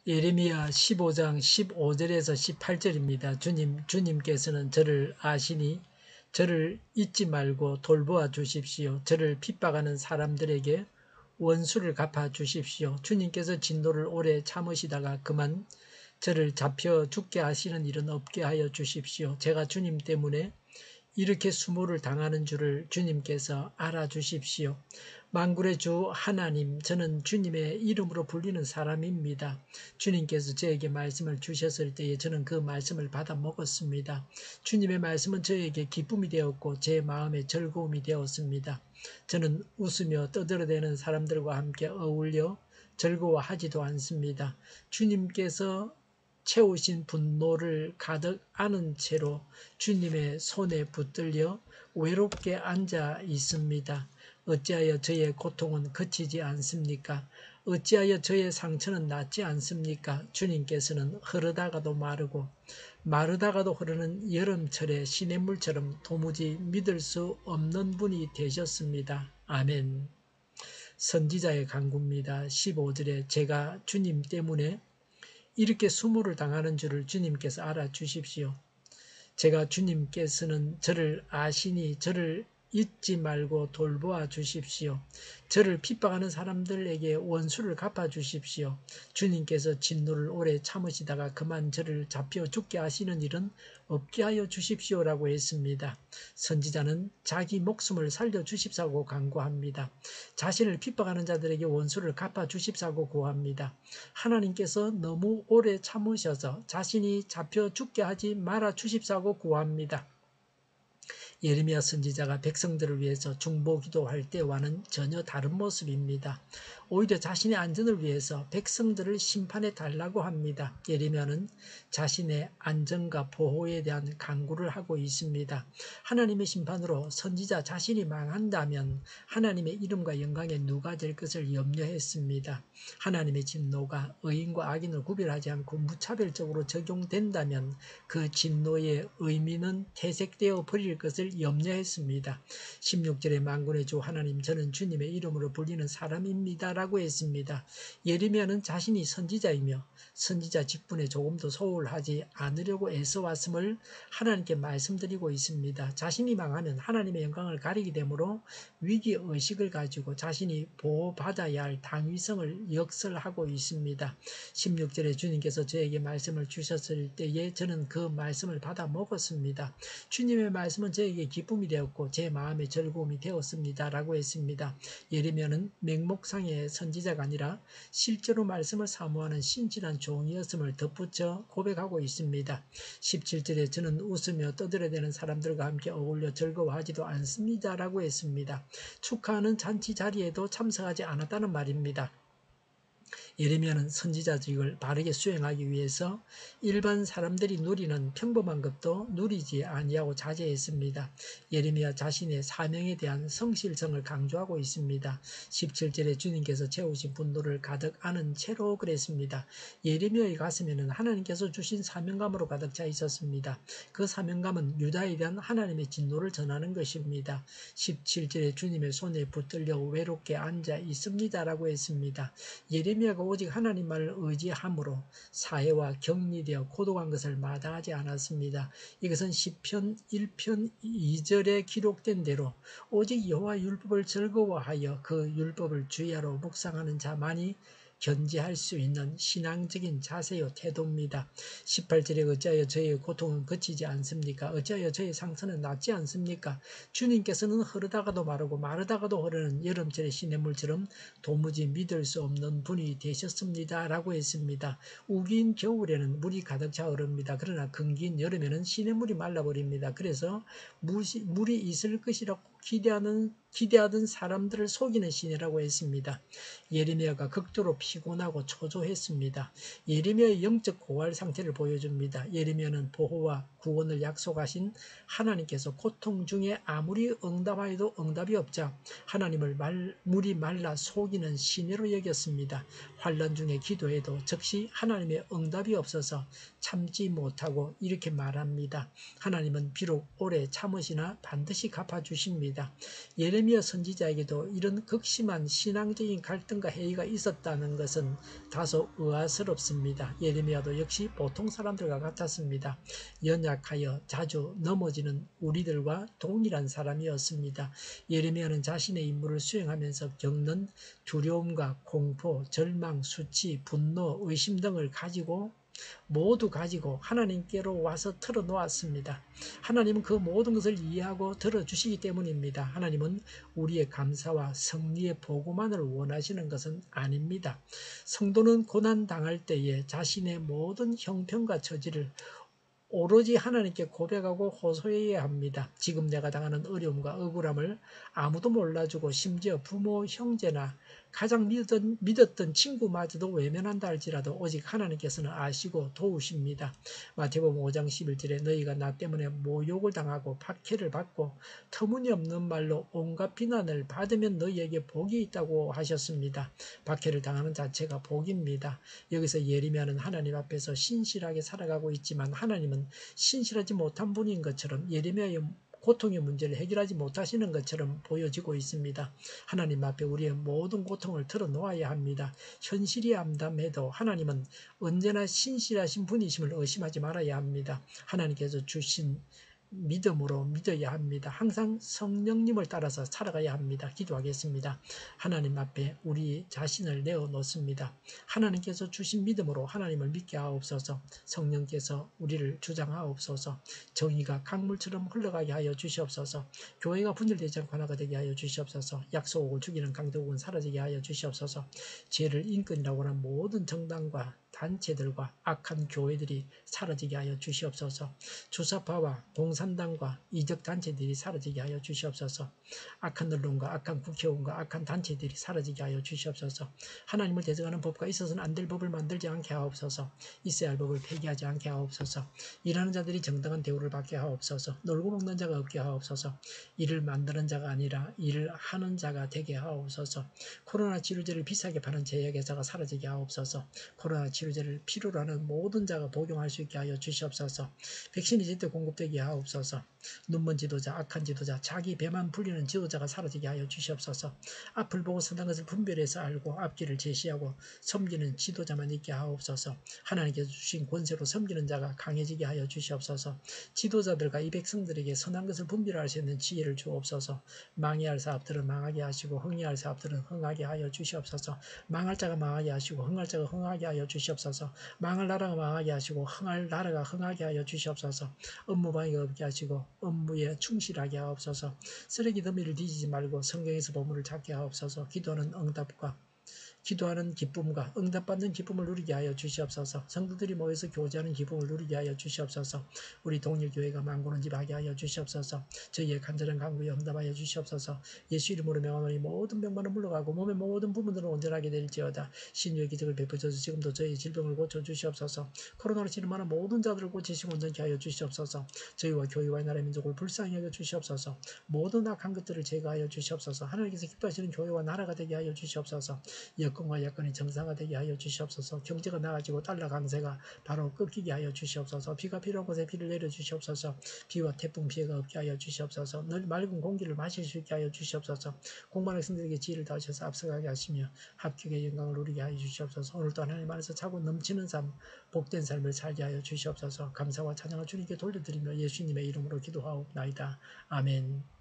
예레미야 15장 15절에서 18절입니다. 주님께서는 저를 아시니 저를 잊지 말고 돌보아 주십시오. 저를 핍박하는 사람들에게 원수를 갚아 주십시오. 주님께서 진노를 오래 참으시다가 그만 저를 잡혀 죽게 하시는 일은 없게 하여 주십시오. 제가 주님 때문에 이렇게 수모를 당하는 줄을 주님께서 알아주십시오. 만군의 주 하나님, 저는 주님의 이름으로 불리는 사람입니다. 주님께서 저에게 말씀을 주셨을 때에 저는 그 말씀을 받아 먹었습니다. 주님의 말씀은 저에게 기쁨이 되었고 제 마음에 즐거움이 되었습니다. 저는 웃으며 떠들어대는 사람들과 함께 어울려 즐거워하지도 않습니다. 주님께서 채우신 분노를 가득 안은 채로 주님의 손에 붙들려 외롭게 앉아 있습니다. 어찌하여 저의 고통은 그치지 않습니까? 어찌하여 저의 상처는 낫지 않습니까? 주님께서는 흐르다가도 마르고 마르다가도 흐르는 여름철의 시냇물처럼 도무지 믿을 수 없는 분이 되셨습니다. 아멘. 선지자의 간구입니다. 15절에 제가 주님 때문에 이렇게 수모를 당하는 줄을 주님께서 알아주십시오. 제가 주님께서는 저를 아시니 저를 잊지 말고 돌보아 주십시오. 저를 핍박하는 사람들에게 원수를 갚아 주십시오. 주님께서 진노를 오래 참으시다가 그만 저를 잡혀 죽게 하시는 일은 없게 하여 주십시오라고 했습니다. 선지자는 자기 목숨을 살려 주십사고 간구합니다. 자신을 핍박하는 자들에게 원수를 갚아 주십사고 구합니다. 하나님께서 너무 오래 참으셔서 자신이 잡혀 죽게 하지 말아 주십사고 구합니다. 예레미야 선지자가 백성들을 위해서 중보기도할 때와는 전혀 다른 모습입니다. 오히려 자신의 안전을 위해서 백성들을 심판해 달라고 합니다. 예레미야는 자신의 안전과 보호에 대한 간구를 하고 있습니다. 하나님의 심판으로 선지자 자신이 망한다면 하나님의 이름과 영광에 누가 될 것을 염려했습니다. 하나님의 진노가 의인과 악인을 구별하지 않고 무차별적으로 적용된다면 그 진노의 의미는 퇴색되어 버릴 것을 염려했습니다. 16절에 만군의 주 하나님, 저는 주님의 이름으로 불리는 사람입니다 라고 했습니다. 예레미야는 자신이 선지자이며 선지자 직분에 조금도 소홀하지 않으려고 애써왔음을 하나님께 말씀드리고 있습니다. 자신이 망하면 하나님의 영광을 가리게 되므로 위기의식을 가지고 자신이 보호받아야 할 당위성을 역설하고 있습니다. 16절에 주님께서 저에게 말씀을 주셨을 때에 저는 그 말씀을 받아 먹었습니다. 주님의 말씀은 저에게 기쁨이 되었고 제 마음의 즐거움이 되었습니다 라고 했습니다. 예레미야는 맹목상의 선지자가 아니라 실제로 말씀을 사모하는 신실한 종이었음을 덧붙여 고백하고 있습니다. 17절에 저는 웃으며 떠들어대는 사람들과 함께 어울려 즐거워하지도 않습니다 라고 했습니다. 축하하는 잔치 자리에도 참석하지 않았다는 말입니다. 예레미야는 선지자직을 바르게 수행하기 위해서 일반 사람들이 누리는 평범한 것도 누리지 아니하고 자제했습니다. 예레미야 자신의 사명에 대한 성실성을 강조하고 있습니다. 17절에 주님께서 채우신 분노를 가득 안은 채로 그랬습니다. 예레미야의 가슴에는 하나님께서 주신 사명감으로 가득 차 있었습니다. 그 사명감은 유다에 대한 하나님의 진노를 전하는 것입니다. 17절에 주님의 손에 붙들려 외롭게 앉아 있습니다라고 했습니다. 예레미야가 오직 하나님 말을 의지함으로 사해와 격리되어 고독한 것을 마다하지 않았습니다. 이것은 시편 1편 2절에 기록된 대로 오직 여호와 율법을 즐거워하여 그 율법을 주야로 묵상하는 자만이 견지할 수 있는 신앙적인 자세요 태도입니다. 18절에 어찌하여 저의 고통은 그치지 않습니까? 어찌하여 저의 상처는 낫지 않습니까? 주님께서는 흐르다가도 마르고 마르다가도 흐르는 여름철의 시냇물처럼 도무지 믿을 수 없는 분이 되셨습니다 라고 했습니다. 우기인 겨울에는 물이 가득 차 흐릅니다. 그러나 건기인 여름에는 시냇물이 말라버립니다. 그래서 물이 있을 것이라고 기대하던 사람들을 속이는 시내라고 했습니다. 예레미야가 극도로 피곤하고 초조했습니다. 예레미야의 영적 고갈 상태를 보여줍니다. 예레미야는 보호와 구원을 약속하신 하나님께서 고통 중에 아무리 응답하여도 응답이 없자 하나님을 물이 말라 속이는 시내로 여겼습니다. 환난 중에 기도해도 즉시 하나님의 응답이 없어서 참지 못하고 이렇게 말합니다. 하나님은 비록 오래 참으시나 반드시 갚아주십니다. 있습니다. 예레미야 선지자에게도 이런 극심한 신앙적인 갈등과 회의가 있었다는 것은 다소 의아스럽습니다. 예레미야도 역시 보통 사람들과 같았습니다. 연약하여 자주 넘어지는 우리들과 동일한 사람이었습니다. 예레미야는 자신의 임무를 수행하면서 겪는 두려움과 공포, 절망, 수치, 분노, 의심 등을 모두 가지고 하나님께로 와서 털어놓았습니다. 하나님은 그 모든 것을 이해하고 들어주시기 때문입니다. 하나님은 우리의 감사와 승리의 보고만을 원하시는 것은 아닙니다. 성도는 고난당할 때에 자신의 모든 형편과 처지를 오로지 하나님께 고백하고 호소해야 합니다. 지금 내가 당하는 어려움과 억울함을 아무도 몰라주고 심지어 부모, 형제나 가장 믿었던 친구마저도 외면한다 할지라도 오직 하나님께서는 아시고 도우십니다. 마태복음 5장 11절에 너희가 나 때문에 모욕을 당하고 박해를 받고 터무니없는 말로 온갖 비난을 받으면 너희에게 복이 있다고 하셨습니다. 박해를 당하는 자체가 복입니다. 여기서 예레미야는 하나님 앞에서 신실하게 살아가고 있지만 하나님은 신실하지 못한 분인 것처럼 예레미야의 고통의 문제를 해결하지 못하시는 것처럼 보여지고 있습니다. 하나님 앞에 우리의 모든 고통을 털어놓아야 합니다. 현실이 암담해도 하나님은 언제나 신실하신 분이심을 의심하지 말아야 합니다. 하나님께서 주신 믿음으로 믿어야 합니다. 항상 성령님을 따라서 살아가야 합니다. 기도하겠습니다. 하나님 앞에 우리 자신을 내어놓습니다. 하나님께서 주신 믿음으로 하나님을 믿게 하옵소서. 성령께서 우리를 주장하옵소서. 정의가 강물처럼 흘러가게 하여 주시옵소서. 교회가 분열되지 않고 하나가 되게 하여 주시옵소서. 약속을 죽이는 강도국은 사라지게 하여 주시옵소서. 죄를 인권이라고 하는 모든 정당과 단체들과 악한 교회들이 사라지게 하여 주시옵소서. 주사파와 공산당과 이적단체들이 사라지게 하여 주시옵소서. 악한 언론과 악한 국회의원과 악한 단체들이 사라지게 하여 주시옵소서. 하나님을 대적하는 법과 있어서는 안 될 법을 만들지 않게 하옵소서. 있어야 할 법을 폐기하지 않게 하옵소서. 일하는 자들이 정당한 대우를 받게 하옵소서. 놀고 먹는 자가 없게 하옵소서. 일을 만드는 자가 아니라 일을 하는 자가 되게 하옵소서. 코로나 치료제를 비싸게 파는 제약회사가 사라지게 하옵소서. 코로나 치료제를 필요로 하는 모든 자가 복용할 수 있게 하여 주시옵소서. 백신이 제때 공급되게 하옵소서. 눈먼 지도자, 악한 지도자, 자기 배만 불리는 지도자가 사라지게 하여 주시옵소서. 앞을 보고 선한 것을 분별해서 알고 앞길을 제시하고 섬기는 지도자만 있게 하옵소서. 하나님께서 주신 권세로 섬기는 자가 강해지게 하여 주시옵소서. 지도자들과 이 백성들에게 선한 것을 분별할 수 있는 지혜를 주옵소서. 망해야 할 사업들은 망하게 하시고 흥해야 할 사업들은 흥하게 하여 주시옵소서. 망할 자가 망하게 하시고 흥할 자가 흥하게 하여 주시옵소서. 망할 나라가 망하게 하시고 흥할 나라가 흥하게 하여 주시옵소서. 업무방해가 없게 하시고 업무에 충실하게 하옵소서. 쓰레기 더미를 뒤지지 말고 성경에서 보물을 찾게 하옵소서. 기도하는 기쁨과 응답받는 기쁨을 누리게 하여 주시옵소서. 성도들이 모여서 교제하는 기쁨을 누리게 하여 주시옵소서. 우리 동일교회가 만고는 집하게 하여 주시옵소서. 저희의 간절한 간구에 응답하여 주시옵소서. 예수 이름으로 명하노니 모든 병만은 물러가고 몸의 모든 부분들은 온전하게 될지어다. 신유의 기적을 베푸셔서 지금도 저희의 질병을 고쳐 주시옵소서. 코로나로 진음하는 모든 자들을 고치시고 온전케 하여 주시옵소서. 저희와 교회와 나라의 민족을 불쌍히 여겨 주시옵소서. 모든 악한 것들을 제거하여 주시옵소서. 하나님께서 기뻐하시는 교회와 나라가 되게 하여 주시옵소서. 여건과 여건이 정상화되게 하여 주시옵소서. 경제가 나아지고 달러 강세가 바로 끊기게 하여 주시옵소서. 비가 필요한 곳에 비를 내려 주시옵소서. 비와 태풍 피해가 없게 하여 주시옵소서. 늘 맑은 공기를 마실 수 있게 하여 주시옵소서. 공부하는 학생들에게 지혜를 다하셔서 앞서가게 하시며 합격의 영광을 누리게 하여 주시옵소서. 오늘도 하나님 안에서 차고 넘치는 삶, 복된 삶을 살게 하여 주시옵소서. 감사와 찬양을 주님께 돌려드리며 예수님의 이름으로 기도하옵나이다. 아멘.